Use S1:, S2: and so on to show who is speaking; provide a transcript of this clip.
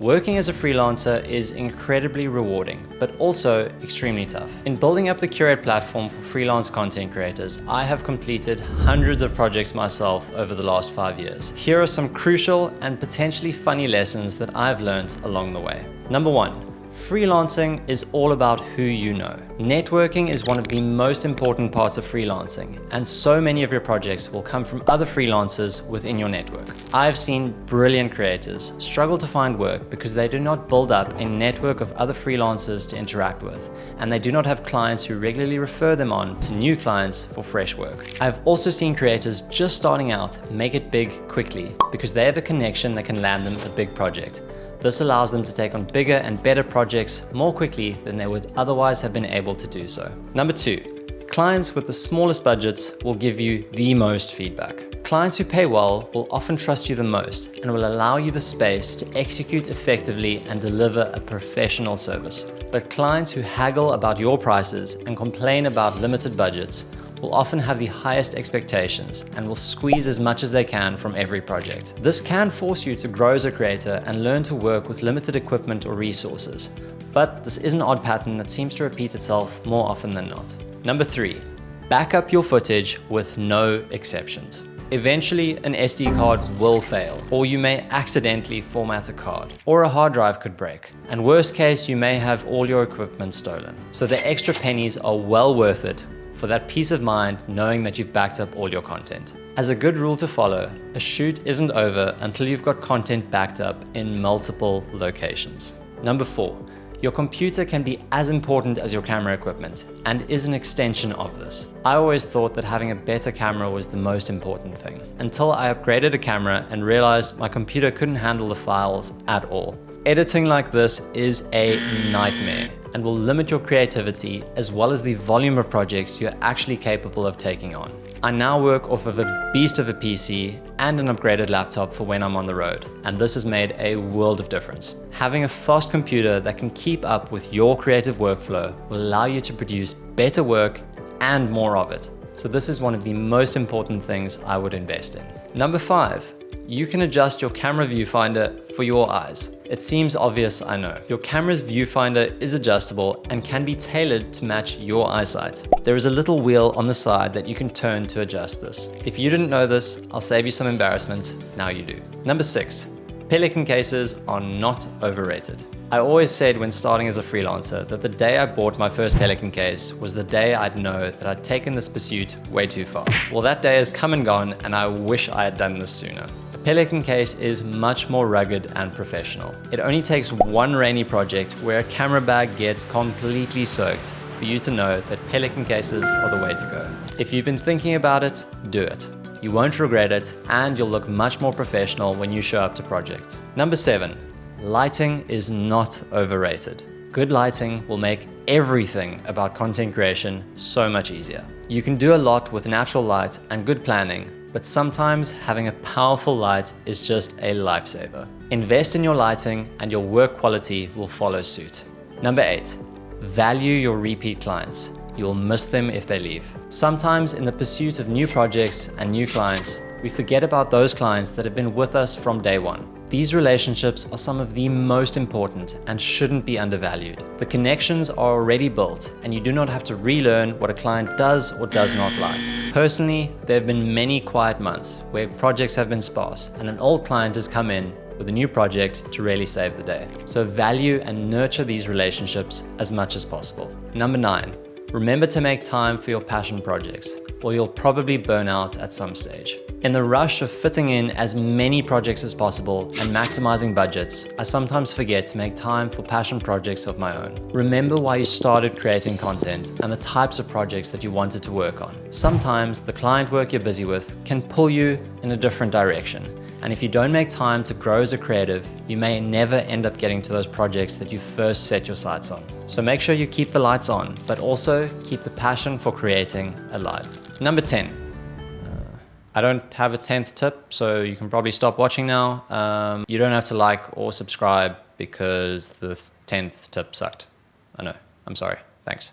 S1: Working as a freelancer is incredibly rewarding, but also extremely tough. In building up the Curate platform for freelance content creators, I have completed hundreds of projects myself over the last 5 years. Here are some crucial and potentially funny lessons that I've learned along the way. Number 1. Freelancing is all about who you know. Networking is one of the most important parts of freelancing, and so many of your projects will come from other freelancers within your network. I've seen brilliant creators struggle to find work because they do not build up a network of other freelancers to interact with, and they do not have clients who regularly refer them on to new clients for fresh work. I've also seen creators just starting out make it big quickly because they have a connection that can land them a big project. This allows them to take on bigger and better projects more quickly than they would otherwise have been able to do so. Number 2, clients with the smallest budgets will give you the most feedback. Clients who pay well will often trust you the most and will allow you the space to execute effectively and deliver a professional service. But clients who haggle about your prices and complain about limited budgets will often have the highest expectations and will squeeze as much as they can from every project. This can force you to grow as a creator and learn to work with limited equipment or resources, but this is an odd pattern that seems to repeat itself more often than not. Number 3, back up your footage with no exceptions. Eventually, an SD card will fail, or you may accidentally format a card, or a hard drive could break. And worst case, you may have all your equipment stolen. So the extra pennies are well worth it for that peace of mind knowing that you've backed up all your content. As a good rule to follow, a shoot isn't over until you've got content backed up in multiple locations. Number 4, your computer can be as important as your camera equipment and is an extension of this. I always thought that having a better camera was the most important thing, until I upgraded a camera and realized my computer couldn't handle the files at all. Editing like this is a nightmare and will limit your creativity as well as the volume of projects you're actually capable of taking on. I now work off of a beast of a PC and an upgraded laptop for when I'm on the road, and this has made a world of difference. Having a fast computer that can keep up with your creative workflow will allow you to produce better work and more of it. So this is one of the most important things I would invest in. Number 5, you can adjust your camera viewfinder for your eyes. It seems obvious, I know. Your camera's viewfinder is adjustable and can be tailored to match your eyesight. There is a little wheel on the side that you can turn to adjust this. If you didn't know this, I'll save you some embarrassment, now you do. Number 6, Pelican Cases are not overrated. I always said when starting as a freelancer that the day I bought my first Pelican case was the day I'd know that I'd taken this pursuit way too far. Well, that day has come and gone, and I wish I had done this sooner. Pelican case is much more rugged and professional. It only takes one rainy project where a camera bag gets completely soaked for you to know that Pelican cases are the way to go. If you've been thinking about it, do it. You won't regret it, and you'll look much more professional when you show up to projects. Number 7, lighting is not overrated. Good lighting will make everything about content creation so much easier. You can do a lot with natural light and good planning, but sometimes having a powerful light is just a lifesaver. Invest in your lighting and your work quality will follow suit. Number 8, value your repeat clients. You'll miss them if they leave. Sometimes in the pursuit of new projects and new clients, we forget about those clients that have been with us from day one. These relationships are some of the most important and shouldn't be undervalued. The connections are already built and you do not have to relearn what a client does or does not like. Personally, there have been many quiet months where projects have been sparse and an old client has come in with a new project to really save the day. So value and nurture these relationships as much as possible. Number 9, remember to make time for your passion projects, or you'll probably burn out at some stage. In the rush of fitting in as many projects as possible and maximizing budgets, I sometimes forget to make time for passion projects of my own. Remember why you started creating content and the types of projects that you wanted to work on. Sometimes the client work you're busy with can pull you in a different direction. And if you don't make time to grow as a creative, you may never end up getting to those projects that you first set your sights on. So make sure you keep the lights on, but also keep the passion for creating alive. Number 10. I don't have a 10th tip, so you can probably stop watching now. You don't have to like or subscribe because the 10th tip sucked. I know, I'm sorry, thanks.